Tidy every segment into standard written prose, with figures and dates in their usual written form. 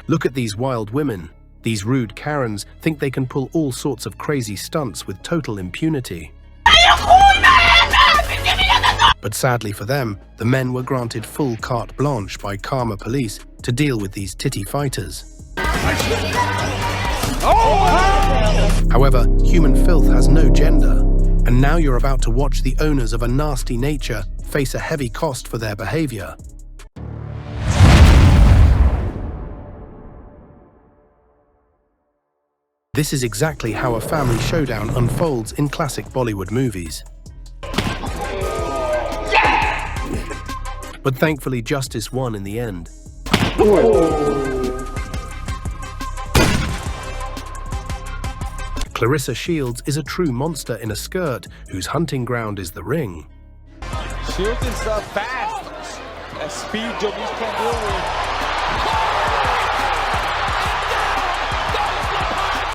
Look at these wild women. These rude Karens think they can pull all sorts of crazy stunts with total impunity. But sadly for them, the men were granted full carte blanche by Karma police to deal with these titty fighters. However, human filth has no gender, and now you're about to watch the owners of a nasty nature face a heavy cost for their behavior. This is exactly how a family showdown unfolds in classic Bollywood movies. But thankfully, justice won in the end. Clarissa Shields is a true monster in a skirt whose hunting ground is the ring. Shields is fast. A speed job he's can't deal with.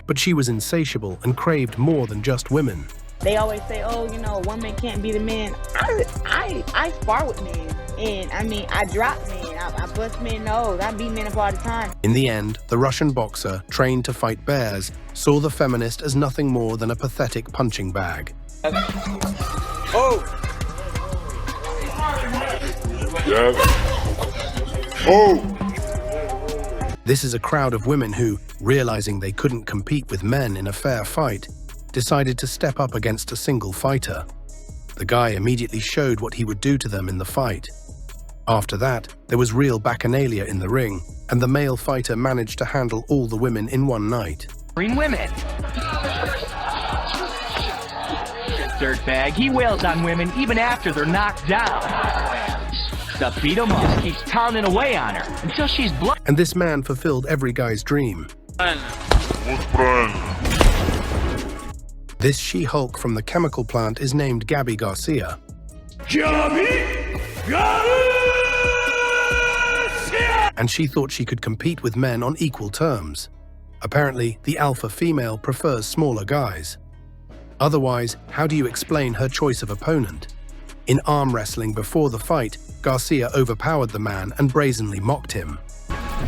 But she was insatiable and craved more than just women. They always say, oh, you know, one man can't be the man. I spar with men. And I mean, I drop men. I bust men nose. I beat men up all the time. In the end, the Russian boxer, trained to fight bears, saw the feminist as nothing more than a pathetic punching bag. Oh! Yes. Oh! This is a crowd of women who, realizing they couldn't compete with men in a fair fight, decided to step up against a single fighter. The guy immediately showed what he would do to them in the fight. After that, there was real bacchanalia in the ring, and the male fighter managed to handle all the women in one night. Green women. Dirtbag, he wails on women even after they're knocked down. Stuff beat him up, just keeps pounding away on her until she's blood. And this man fulfilled every guy's dream. This she-Hulk from the chemical plant is named Gabby Garcia. And she thought she could compete with men on equal terms. Apparently, the alpha female prefers smaller guys. Otherwise, how do you explain her choice of opponent? In arm wrestling before the fight, Garcia overpowered the man and brazenly mocked him.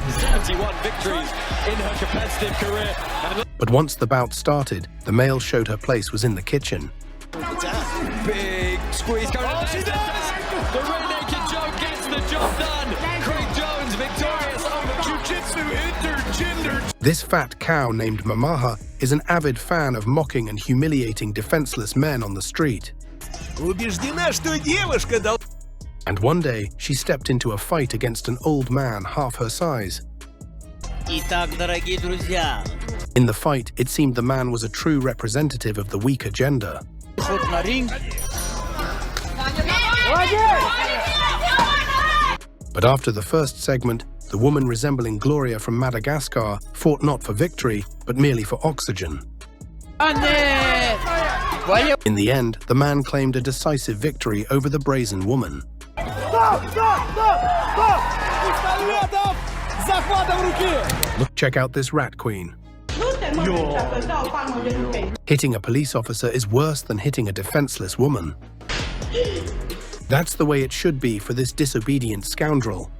71 victories in her competitive career. But once the bout started, the male showed her place was in the kitchen. Big squeeze going on. She does! The rear naked Joe gets the job done. Craig Jones victorious over Jiu-Jitsu Intergender. This fat cow named Mamaha is an avid fan of mocking and humiliating defenseless men on the street. And one day, she stepped into a fight against an old man half her size. In the fight, it seemed the man was a true representative of the weaker gender. But after the first segment, the woman resembling Gloria from Madagascar fought not for victory, but merely for oxygen. In the end, the man claimed a decisive victory over the brazen woman. Look, check out this rat queen. Hitting a police officer is worse than hitting a defenseless woman. That's the way it should be for this disobedient scoundrel.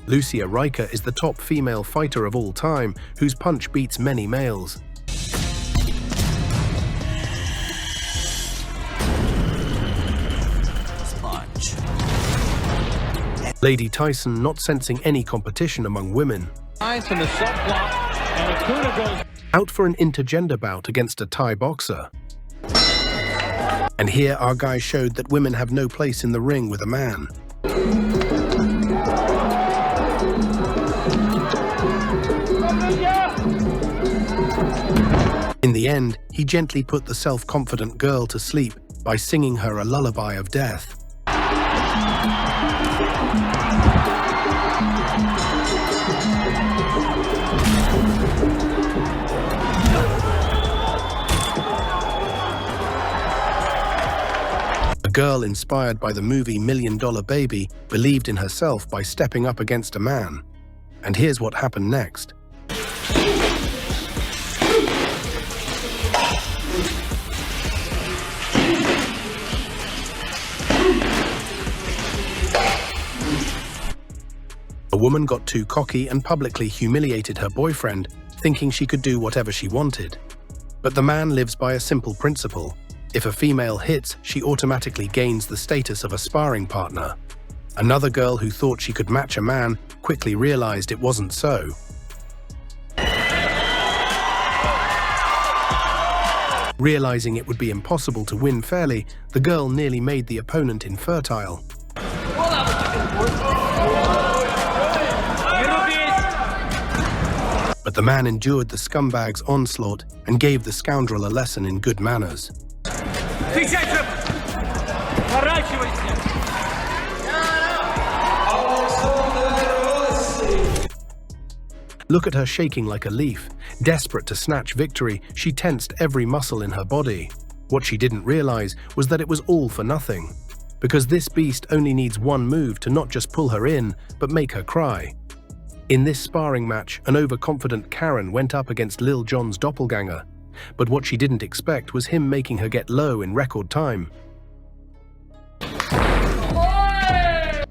Lucia Riker is the top female fighter of all time, whose punch beats many males. Lady Tyson not sensing any competition among women. Out for an intergender bout against a Thai boxer. And here our guy showed that women have no place in the ring with a man. In the end, he gently put the self-confident girl to sleep by singing her a lullaby of death. A girl inspired by the movie $1 Million Baby believed in herself by stepping up against a man. And here's what happened next. A woman got too cocky and publicly humiliated her boyfriend, thinking she could do whatever she wanted. But the man lives by a simple principle. If a female hits, she automatically gains the status of a sparring partner. Another girl who thought she could match a man quickly realized it wasn't so. Realizing it would be impossible to win fairly, the girl nearly made the opponent infertile. But the man endured the scumbag's onslaught and gave the scoundrel a lesson in good manners. Look at her shaking like a leaf. Desperate to snatch victory, she tensed every muscle in her body. What she didn't realize was that it was all for nothing. Because this beast only needs one move to not just pull her in, but make her cry. In this sparring match, an overconfident Karen went up against Lil Jon's doppelganger. But what she didn't expect was him making her get low in record time.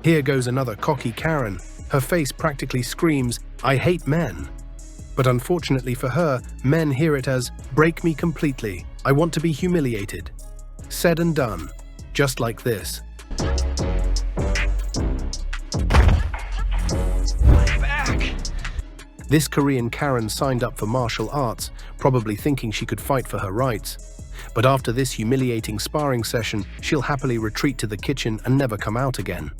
Here goes another cocky Karen. Her face practically screams, "I hate men." But unfortunately for her, men hear it as, "Break me completely. I want to be humiliated." Said and done. Just like this. This Korean Karen signed up for martial arts, probably thinking she could fight for her rights. But after this humiliating sparring session, she'll happily retreat to the kitchen and never come out again.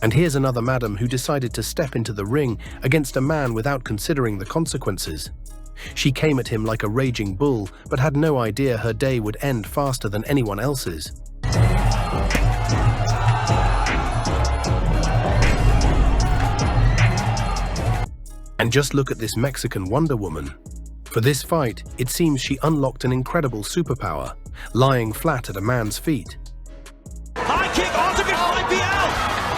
And here's another madam who decided to step into the ring against a man without considering the consequences. She came at him like a raging bull, but had no idea her day would end faster than anyone else's. And just look at this Mexican Wonder Woman. For this fight, it seems she unlocked an incredible superpower, lying flat at a man's feet. High kick, Ultimate might be out.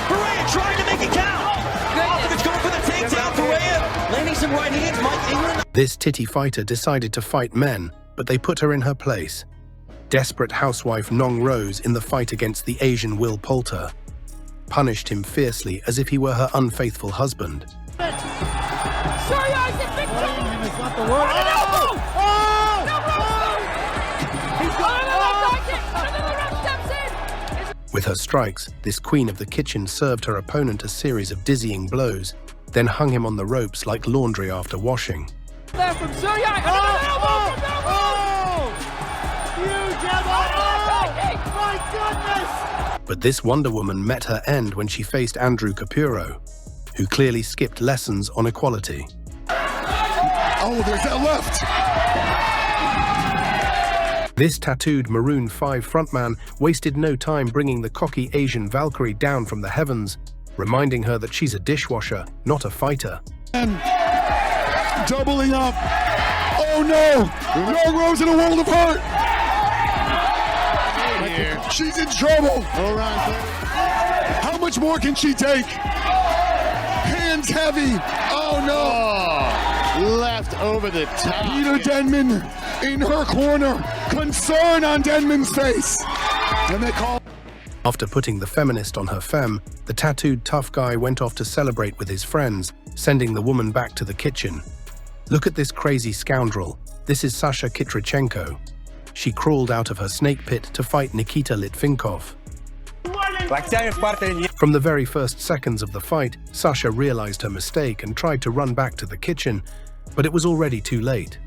Correa trying to make it count. Ultimate's going for the takedown. Correa landing some right hands. Mike England. This titty fighter decided to fight men, but they put her in her place. Desperate housewife Nong Rose in the fight against the Asian Will Poulter punished him fiercely as if he were her unfaithful husband. With her strikes, this queen of the kitchen served her opponent a series of dizzying blows, then hung him on the ropes like laundry after washing. There from Surya, my goodness! But this Wonder Woman met her end when she faced Andrew Capuro, who clearly skipped lessons on equality. Oh, there's that left! This tattooed Maroon 5 frontman wasted no time bringing the cocky Asian Valkyrie down from the heavens, reminding her that she's a dishwasher, not a fighter. And doubling up. Oh no! No Rose in a world of hurt! She's in trouble! All right. How much more can she take? Hands heavy! Oh no! Left over the top. Peter Denman in her corner. Concern on Denman's face. And they call. After putting the feminist on her femme, the tattooed tough guy went off to celebrate with his friends, sending the woman back to the kitchen. Look at this crazy scoundrel. This is Sasha Kitrichenko. She crawled out of her snake pit to fight Nikita Litvinkov. From the very first seconds of the fight, Sasha realized her mistake and tried to run back to the kitchen, but it was already too late.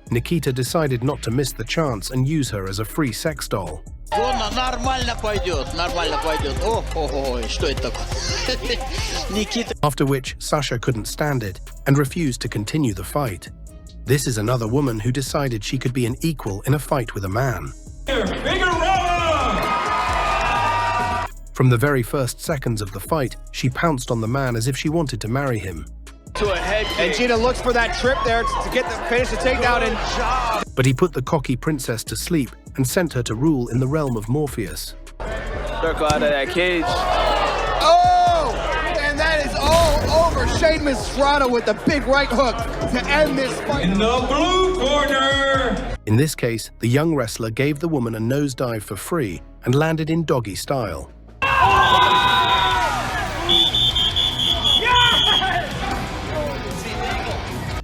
Nikita decided not to miss the chance and use her as a free sex doll. After which, Sasha couldn't stand it and refused to continue the fight. This is another woman who decided she could be an equal in a fight with a man. From the very first seconds of the fight, she pounced on the man as if she wanted to marry him. To a head kick. And Gina looks for that trip there to get the finish the takedown and But he put the cocky princess to sleep and sent her to rule in the realm of Morpheus. circle out of that cage. Oh! And that is all over. Shane Mastrano with the big right hook to end this fight. In the blue corner. In this case, the young wrestler gave the woman a nosedive for free and landed in doggy style.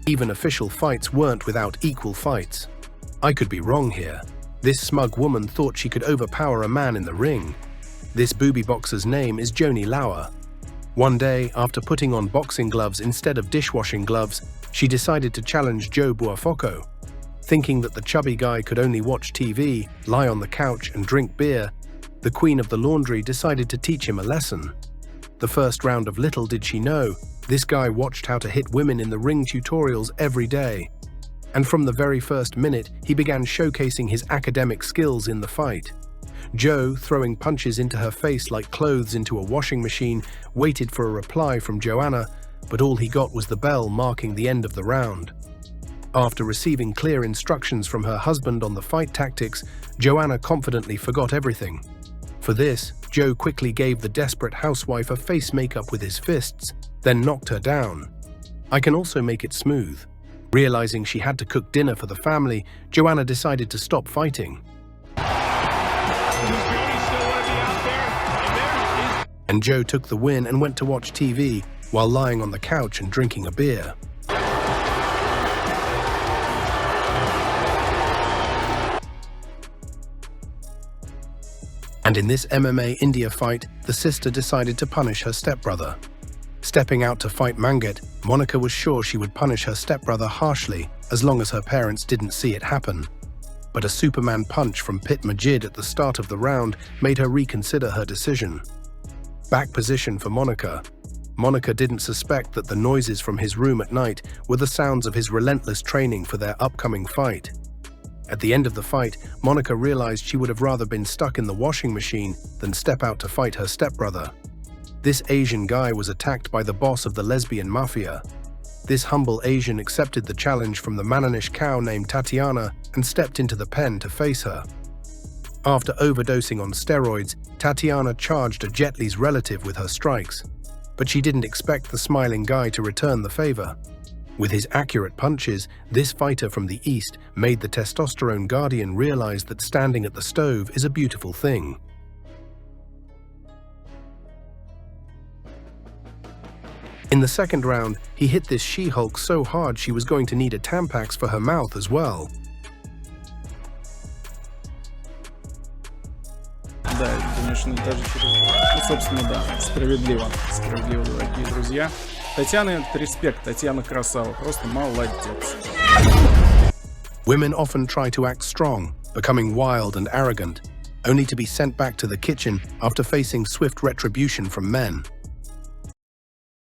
Even official fights weren't without equal fights. I could be wrong here. This smug woman thought she could overpower a man in the ring. This booby boxer's name is Joni Lauer. One day, after putting on boxing gloves instead of dishwashing gloves, she decided to challenge Joe Buafoco. Thinking that the chubby guy could only watch TV, lie on the couch, and drink beer, the queen of the laundry decided to teach him a lesson. The first round of little did she know, this guy watched how to hit women in the ring tutorials every day. And from the very first minute, he began showcasing his academic skills in the fight. Joe, throwing punches into her face like clothes into a washing machine, waited for a reply from Joanna, but all he got was the bell marking the end of the round. After receiving clear instructions from her husband on the fight tactics, Joanna confidently forgot everything. For this, Joe quickly gave the desperate housewife a face makeup with his fists, then knocked her down. I can also make it smooth. Realizing she had to cook dinner for the family, Joanna decided to stop fighting. And Joe took the win and went to watch TV while lying on the couch and drinking a beer. And in this MMA India fight, the sister decided to punish her stepbrother. Stepping out to fight Mangat, Monica was sure she would punish her stepbrother harshly as long as her parents didn't see it happen. But a Superman punch from Pit Majid at the start of the round made her reconsider her decision. Back position for Monica. Monica didn't suspect that the noises from his room at night were the sounds of his relentless training for their upcoming fight. At the end of the fight, Monica realized she would have rather been stuck in the washing machine than step out to fight her stepbrother. This Asian guy was attacked by the boss of the lesbian mafia. This humble Asian accepted the challenge from the Mananish cow named Tatiana and stepped into the pen to face her. After overdosing on steroids, Tatiana charged a Jet Li's relative with her strikes, but she didn't expect the smiling guy to return the favor. With his accurate punches, this fighter from the East made the testosterone guardian realize that standing at the stove is a beautiful thing. In the second round, he hit this She-Hulk so hard she was going to need a Tampax for her mouth as well. Да, конечно, даже через... собственно, да, справедливо, дорогие друзья. Татьяна, респект, Татьяна красава, просто молодец. Women often try to act strong, becoming wild and arrogant, only to be sent back to the kitchen after facing swift retribution from men.